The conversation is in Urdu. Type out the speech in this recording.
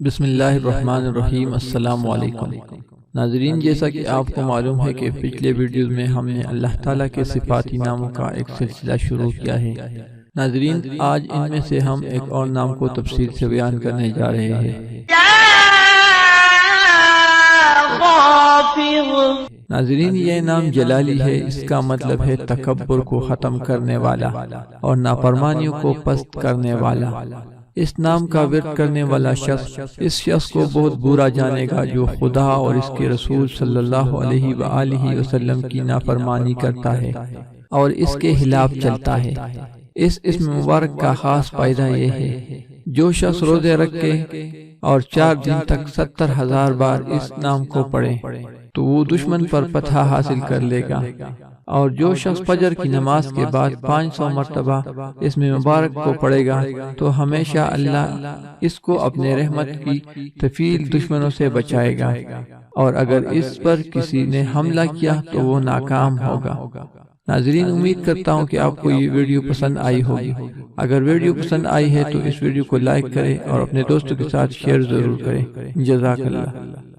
بسم اللہ الرحمن الرحیم۔ السلام علیکم ناظرین، جیسا کہ آپ کو معلوم ہے کہ پچھلے ویڈیوز میں ہم نے اللہ تعالیٰ کے صفاتی ناموں کا ایک سلسلہ شروع کیا ہے۔ ناظرین، آج ان میں سے ہم ایک اور نام کو تفصیل سے بیان کرنے جا رہے ہیں۔ ناظرین، یہ نام جلالی ہے۔ اس کا مطلب ہے تکبر کو ختم کرنے والا اور نافرمانیوں کو پست کرنے والا۔ اس نام کا ورد کرنے والا شخص اس شخص کو بہت برا جانے گا جو خدا اور اس کے رسول صلی اللہ علیہ وآلہ وسلم کی نافرمانی کرتا ہے اور اس کے خلاف چلتا ہے۔ اس اسم مبارک کا خاص فائدہ یہ ہے، جو شخص روزے رکھے اور 4 دن تک 70,000 بار اس نام کو پڑھے تو وہ دشمن پر فتح حاصل کر لے گا، اور جو شخص فجر کی نماز کے بعد 500 مرتبہ اس میں مبارک کو پڑھے گا تو ہمیشہ اللہ اس کو اپنے رحمت کی طویل دشمنوں سے بچائے گا، اور اگر اس پر کسی نے حملہ کیا تو وہ ناکام ہوگا۔ ناظرین، امید کرتا ہوں کہ آپ کو یہ ویڈیو پسند آئی ہوگی۔ اگر ویڈیو پسند آئی ہے تو اس ویڈیو کو لائک کریں اور اپنے دوستوں کے ساتھ شیئر ضرور کریں۔ جزاک اللہ۔